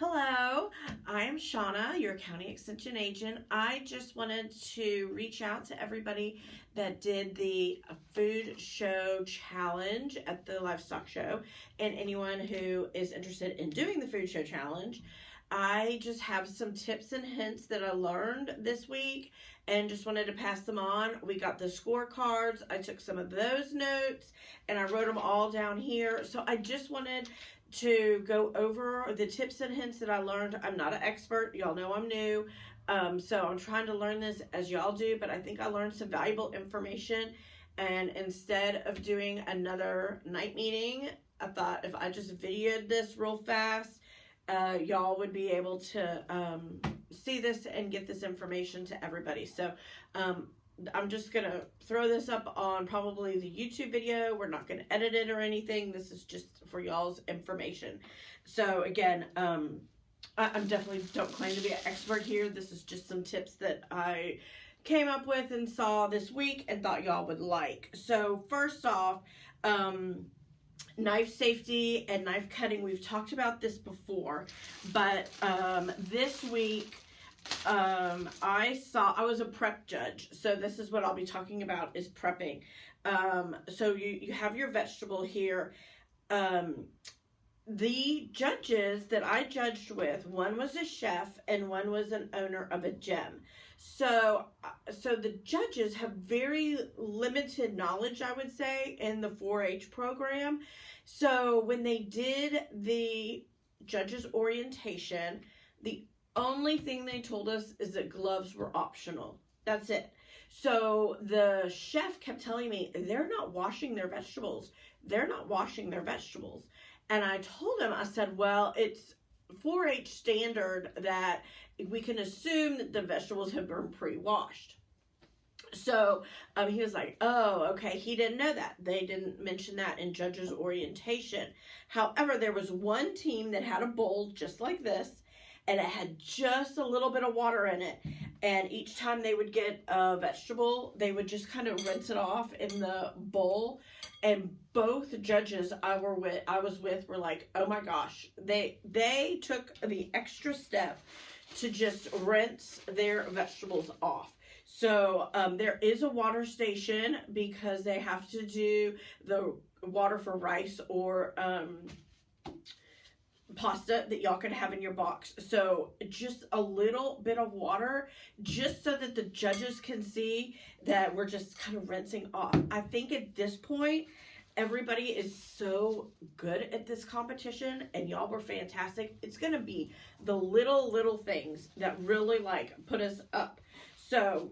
Hello, I am Shauna, your county extension agent. I just wanted to reach out to everybody that did the food show challenge at the livestock show and anyone who is interested in doing the food show challenge. I just have some tips and hints that I learned this week and just wanted to pass them on. We got the scorecards. I took some of those notes and I wrote them all down here. So I just wanted to go over the tips and hints that I learned. I'm not an expert. Y'all know I'm new. So I'm trying to learn this as y'all do, but I think I learned some valuable information. And instead of doing another night meeting, I thought if I just videoed this real fast, y'all would be able to see this and get this information to everybody. So I'm just going to throw this up on probably the YouTube video. We're not going to edit it or anything. This is just for y'all's information. So again, I definitely don't claim to be an expert here. This is just some tips that I came up with and saw this week and thought y'all would like. So first off, knife safety and knife cutting. We've talked about this before, but this week, I was a prep judge, so this is what I'll be talking about is prepping. So you have your vegetable here. The judges that I judged with, one was a chef and one was an owner of a gym. So the judges have very limited knowledge, I would say, in the 4-H program. So when they did the judges orientation, the only thing they told us is that gloves were optional. That's it. So the chef kept telling me, they're not washing their vegetables. They're not washing their vegetables. And I told him, I said, well, it's 4-H standard that we can assume that the vegetables have been pre-washed. So he was like, oh, okay. He didn't know that. They didn't mention that in judges orientation. However, there was one team that had a bowl just like this, and it had just a little bit of water in it. And each time they would get a vegetable, they would just kind of rinse it off in the bowl. And both judges I was with were like, oh my gosh, they took the extra step to just rinse their vegetables off. So there is a water station because they have to do the water for rice or pasta that y'all can have in your box. So just a little bit of water just so that the judges can see that we're just kind of rinsing off. I think at this point, everybody is so good at this competition and y'all were fantastic. It's going to be the little things that really put us up. So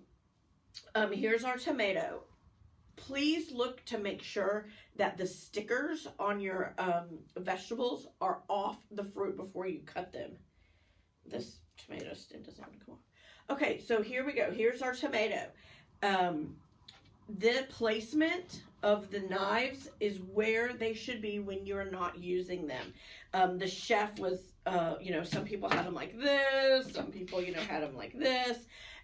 here's our tomato. Please look to make sure that the stickers on your vegetables are off the fruit before you cut them. This tomato stem doesn't want to come off. Okay, so here we go. Here's our tomato. The placement of the knives is where they should be when you're not using them. The chef was, some people had them like this. Some people, had them like this.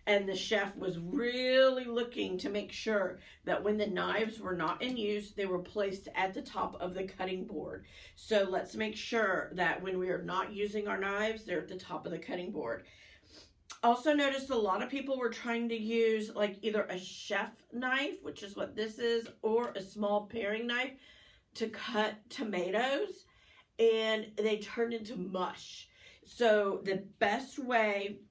And the chef was really looking to make sure that when the knives were not in use, they were placed at the top of the cutting board. So let's make sure that when we are not using our knives, they're at the top of the cutting board. Also noticed a lot of people were trying to use either a chef knife, which is what this is, or a small paring knife to cut tomatoes, and they turned into mush. So the best way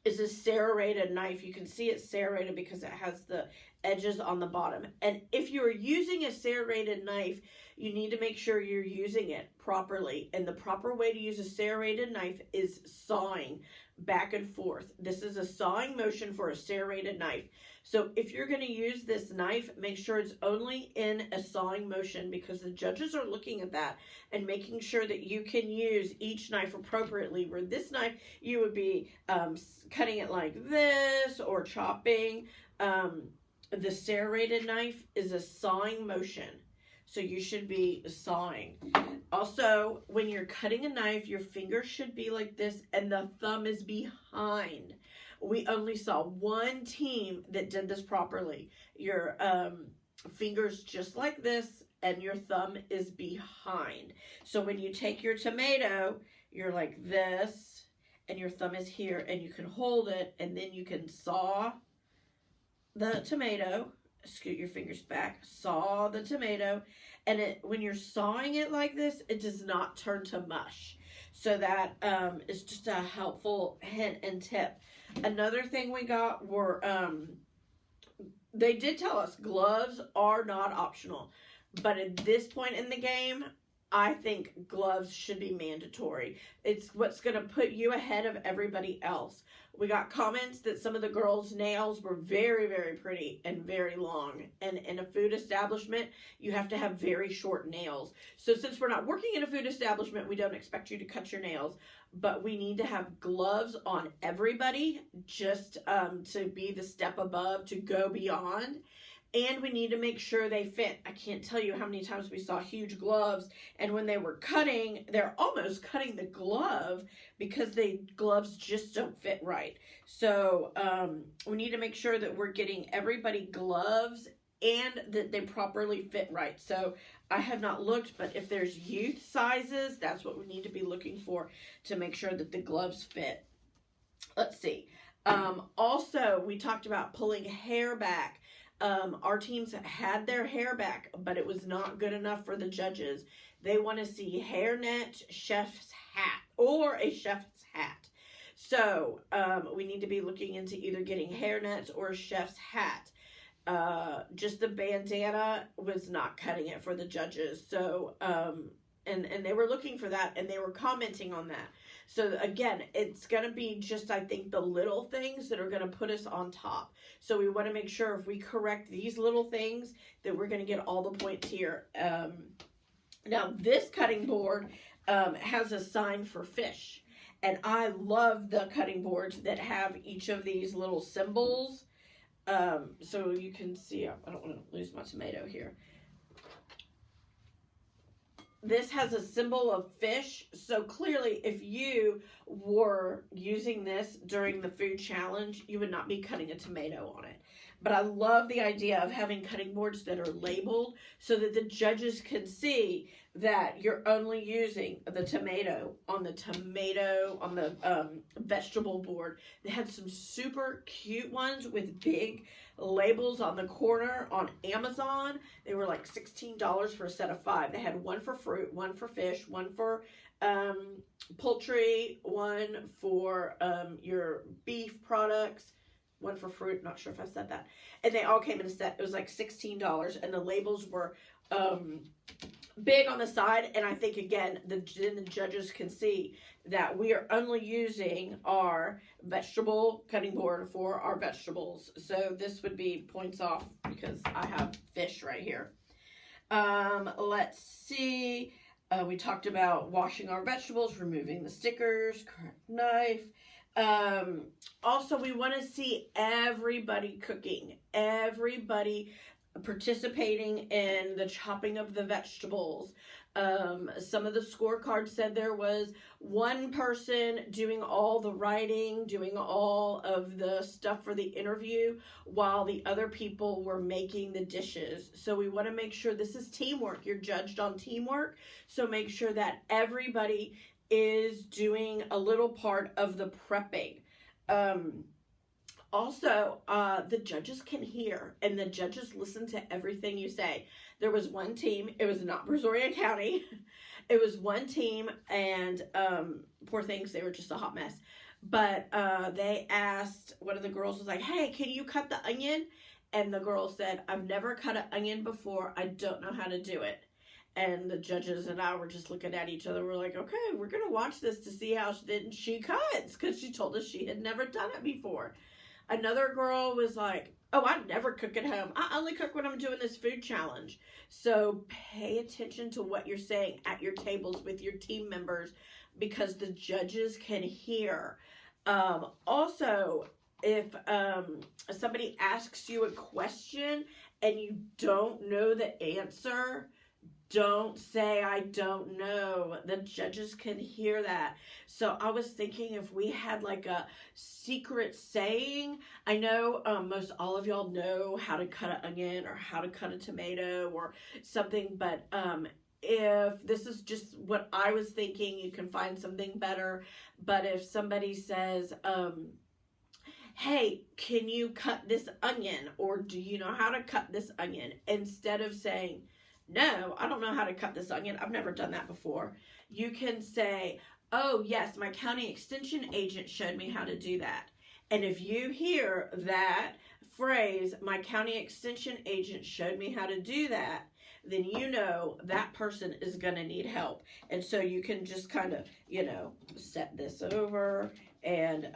is a serrated knife. You can see it's serrated because it has the edges on the bottom. And if you're using a serrated knife, you need to make sure you're using it properly. And the proper way to use a serrated knife is sawing back and forth. This is a sawing motion for a serrated knife. So if you're going to use this knife, make sure it's only in a sawing motion because the judges are looking at that and making sure that you can use each knife appropriately. Where this knife, you would be cutting it like this or chopping. The serrated knife is a sawing motion. So you should be sawing. Also, when you're cutting a knife, your fingers should be like this and the thumb is behind. We only saw one team that did this properly. Your fingers just like this and your thumb is behind. So when you take your tomato, you're like this, and your thumb is here, and you can hold it, and then you can saw the tomato, scoot your fingers back, saw the tomato, and when you're sawing it like this, it does not turn to mush. So that is just a helpful hint and tip. Another thing we got were, they did tell us gloves are not optional, but at this point in the game, I think gloves should be mandatory. It's what's going to put you ahead of everybody else. We got comments that some of the girls' nails were very, very pretty and very long. And in a food establishment, you have to have very short nails. So since we're not working in a food establishment, we don't expect you to cut your nails. But we need to have gloves on everybody just to be the step above, to go beyond. And we need to make sure they fit. I can't tell you how many times we saw huge gloves, and when they were cutting, they're almost cutting the glove because the gloves just don't fit right. So we need to make sure that we're getting everybody gloves and that they properly fit right. So I have not looked, but if there's youth sizes, that's what we need to be looking for to make sure that the gloves fit. Let's see. Also, we talked about pulling hair back. Our teams had their hair back, but it was not good enough for the judges. They want to see hairnet, chef's hat, or a chef's hat. So we need to be looking into either getting hairnets or a chef's hat. Just the bandana was not cutting it for the judges. So, and they were looking for that, and they were commenting on that. So again, it's going to be just, I think, the little things that are going to put us on top. So we want to make sure if we correct these little things that we're going to get all the points here. Now this cutting board has a sign for fish. And I love the cutting boards that have each of these little symbols. So you can see, I don't want to lose my tomato here. This has a symbol of fish, so clearly if you were using this during the food challenge, you would not be cutting a tomato on it. But I love the idea of having cutting boards that are labeled so that the judges can see that you're only using the tomato on the vegetable board. They had some super cute ones with big labels on the corner on Amazon. They were like $16 for a set of 5. They had one for fruit, one for fish, one for poultry, one for your beef products, one for fruit. Not sure if I said that. And they all came in a set. It was like $16, and the labels were big on the side. And I think, again, the judges can see that we are only using our vegetable cutting board for our vegetables. So this would be points off because I have fish right here. Let's see. We talked about washing our vegetables, removing the stickers, correct knife. Also, we want to see everybody cooking, everybody participating in the chopping of the vegetables. Some of the scorecards said there was one person doing all the writing, doing all of the stuff for the interview, while the other people were making the dishes. So we want to make sure this is teamwork. You're judged on teamwork. So make sure that everybody is doing a little part of the prepping. Also, the judges can hear, and the judges listen to everything you say. There was one team, it was not Brazoria County, it was one team, and poor things, they were just a hot mess. But they asked, one of the girls was like, hey, can you cut the onion? And the girl said, I've never cut an onion before, I don't know how to do it. And the judges and I were just looking at each other. We're like, okay, we're going to watch this to see how she cuts, because she told us she had never done it before. Another girl was like, oh, I never cook at home. I only cook when I'm doing this food challenge. So pay attention to what you're saying at your tables with your team members, because the judges can hear. Also, if somebody asks you a question and you don't know the answer, don't say I don't know. The judges can hear that. So I was thinking if we had like a secret saying. I know most all of y'all know how to cut an onion or how to cut a tomato or something, but if this is just what I was thinking, you can find something better. But if somebody says, hey, can you cut this onion? Or do you know how to cut this onion? Instead of saying, no, I don't know how to cut this onion, I've never done that before, you can say, oh, yes, my county extension agent showed me how to do that. And if you hear that phrase, my county extension agent showed me how to do that, then you know that person is going to need help. And so you can just kind of, set this over and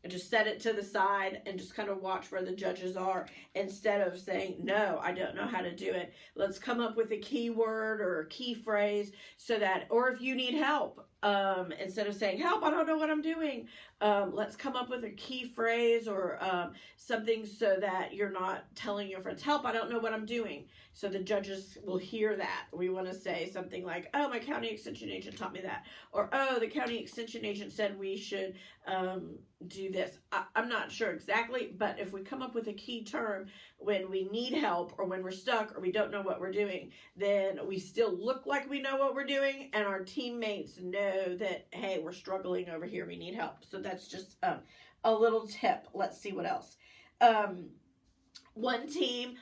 just set it to the side and just kind of watch where the judges are, instead of saying, no, I don't know how to do it. Let's come up with a keyword or a key phrase so that, or if you need help, instead of saying, help, I don't know what I'm doing, let's come up with a key phrase or something so that you're not telling your friends, help, I don't know what I'm doing. So the judges will hear that. We want to say something like, oh, my county extension agent taught me that. Or, oh, the county extension agent said we should do this. I'm not sure exactly, but if we come up with a key term when we need help or when we're stuck or we don't know what we're doing, then we still look like we know what we're doing and our teammates know that, hey, we're struggling over here, we need help. So that's just a little tip. Let's see what else. One team,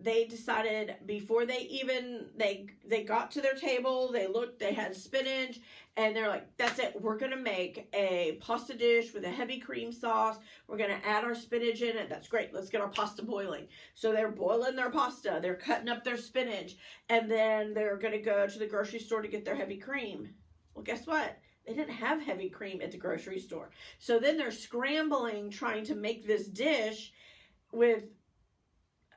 they decided before they got to their table, they looked, they had spinach, and they're like, that's it, we're going to make a pasta dish with a heavy cream sauce. We're going to add our spinach in it. That's great. Let's get our pasta boiling. So they're boiling their pasta. They're cutting up their spinach. And then they're going to go to the grocery store to get their heavy cream. Well, guess what? They didn't have heavy cream at the grocery store. So then they're scrambling, trying to make this dish with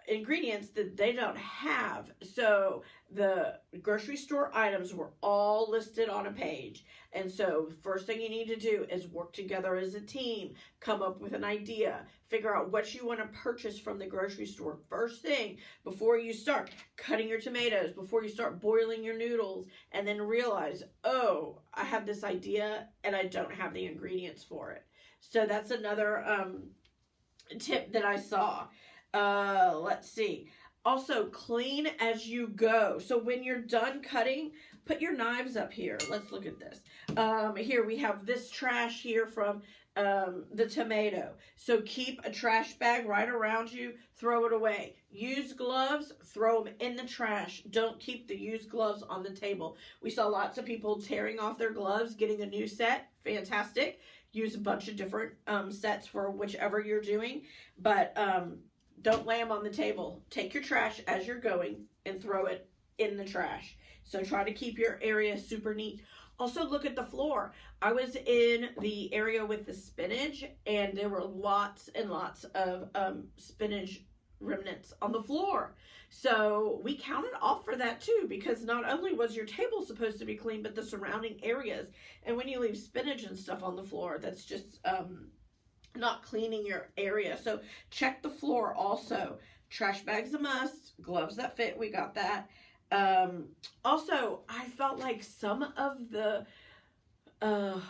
ingredients that they don't have. So the grocery store items were all listed on a page. And so first thing you need to do is work together as a team, come up with an idea, figure out what you want to purchase from the grocery store first thing before you start cutting your tomatoes, before you start boiling your noodles, and then realize, oh, I have this idea and I don't have the ingredients for it. So that's another tip that I saw. Let's see. Also, clean as you go. So when you're done cutting, put your knives up here. Let's look at this. Here we have this trash here from the tomato. So keep a trash bag right around you. Throw it away. Use gloves. Throw them in the trash. Don't keep the used gloves on the table. We saw lots of people tearing off their gloves, getting a new set. Fantastic. Use a bunch of different sets for whichever you're doing. But don't lay them on the table. Take your trash as you're going and throw it in the trash. So try to keep your area super neat. Also look at the floor. I was in the area with the spinach and there were lots and lots of spinach remnants on the floor. So we counted off for that too, because not only was your table supposed to be clean, but the surrounding areas. And when you leave spinach and stuff on the floor, that's just not cleaning your area. So check the floor also. Trash bags a must. Gloves that fit, we got that. Also, I felt like some of the I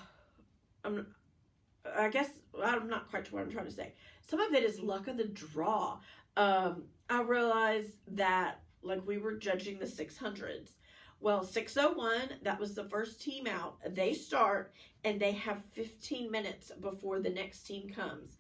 guess I'm not quite sure what I'm trying to say. Some of it is luck of the draw. I realized that like we were judging the 600s. Well, 601, that was the first team out. They start and they have 15 minutes before the next team comes.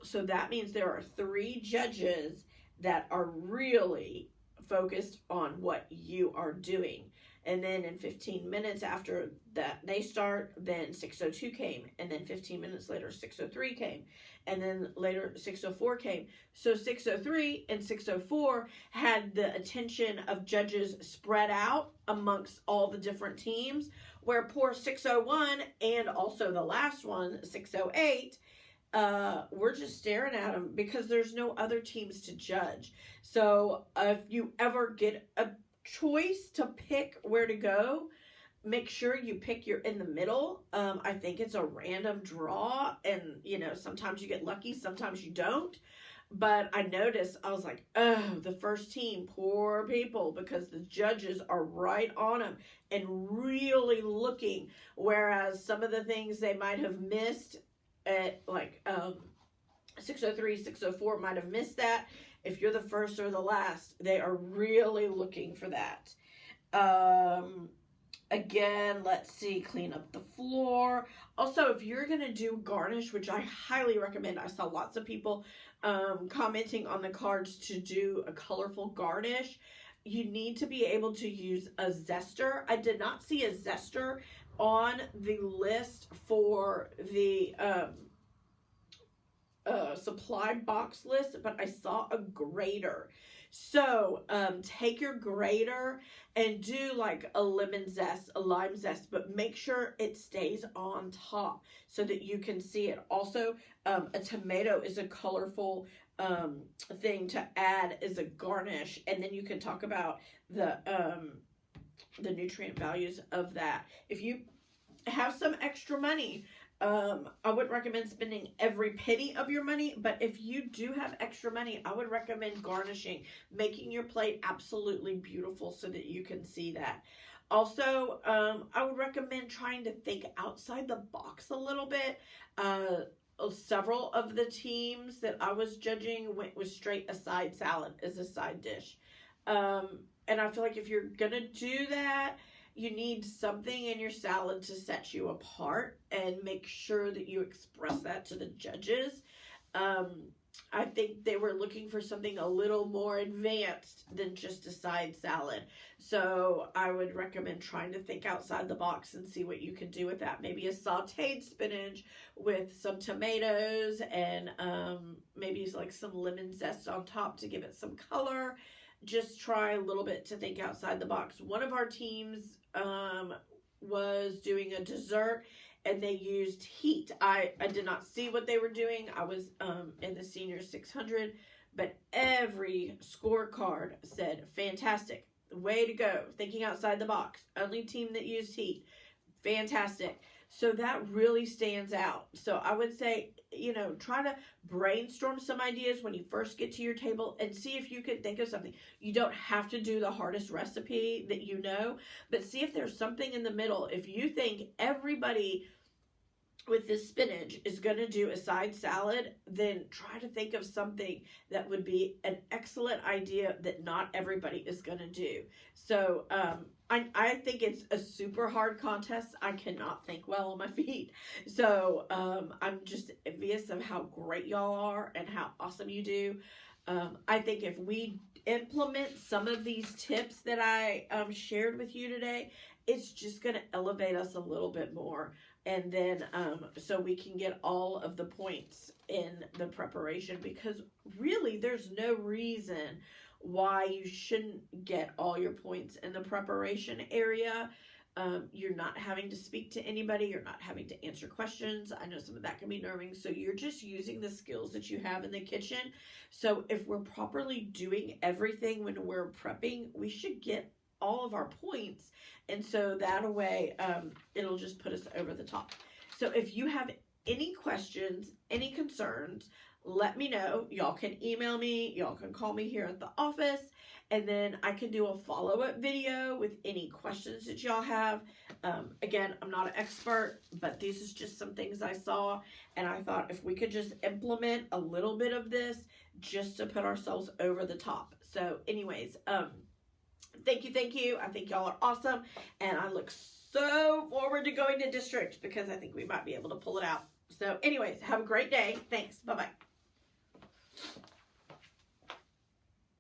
So that means there are 3 judges that are really focused on what you are doing. And then in 15 minutes after that they start, then 602 came. And then 15 minutes later, 603 came. And then later 604 came. So 603 and 604 had the attention of judges spread out amongst all the different teams, where poor 601 and also the last one, 608, we're just staring at them because there's no other teams to judge. So if you ever get a choice to pick where to go, make sure you pick your in the middle. I think it's a random draw, and sometimes you get lucky, sometimes you don't. But I noticed, I was like, oh, the first team, poor people, because the judges are right on them and really looking. Whereas some of the things they might have missed at like 603, 604 might have missed that. If you're the first or the last, they are really looking for that. Again, let's see, clean up the floor. Also, if you're going to do garnish, which I highly recommend, I saw lots of people commenting on the cards to do a colorful garnish. You need to be able to use a zester. I did not see a zester on the list for the supply box list, but I saw a grater. So take your grater and do like a lemon zest, a lime zest, but make sure it stays on top so that you can see it. Also, a tomato is a colorful thing to add as a garnish, and then you can talk about the nutrient values of that. If you have some extra money, I wouldn't recommend spending every penny of your money, but if you do have extra money, I would recommend garnishing, making your plate absolutely beautiful so that you can see that. Also, I would recommend trying to think outside the box a little bit. Several of the teams that I was judging went with straight a side salad as a side dish. And I feel like if you're going to do that, you need something in your salad to set you apart and make sure that you express that to the judges. I think they were looking for something a little more advanced than just a side salad. So I would recommend trying to think outside the box and see what you can do with that. Maybe a sauteed spinach with some tomatoes and maybe like some lemon zest on top to give it some color. Just try a little bit to think outside the box. One of our teams was doing a dessert and they used heat. I did not see what they were doing. I was in the senior 600, but every scorecard said, fantastic, way to go, thinking outside the box. Only team that used heat, fantastic. So that really stands out. So I would say, try to brainstorm some ideas when you first get to your table and see if you can think of something. You don't have to do the hardest recipe that you know, but see if there's something in the middle. If you think everybody with this spinach is going to do a side salad, then try to think of something that would be an excellent idea that not everybody is going to do. So I think it's a super hard contest. I cannot think well on my feet. So I'm just envious of how great y'all are and how awesome you do. I think if we implement some of these tips that I shared with you today, it's just going to elevate us a little bit more. And then so we can get all of the points in the preparation, because really there's no reason why you shouldn't get all your points in the preparation area. You're not having to speak to anybody. You're not having to answer questions. I know some of that can be nerving. So you're just using the skills that you have in the kitchen. So if we're properly doing everything when we're prepping, we should get all of our points. And so that way, it'll just put us over the top. So if you have any questions, any concerns, let me know. Y'all can email me. Y'all can call me here at the office. And then I can do a follow-up video with any questions that y'all have. Again, I'm not an expert, but these is just some things I saw. And I thought if we could just implement a little bit of this just to put ourselves over the top. So anyways, thank you. I think y'all are awesome. And I look so forward to going to district because I think we might be able to pull it out. So anyways, have a great day. Thanks. Bye-bye.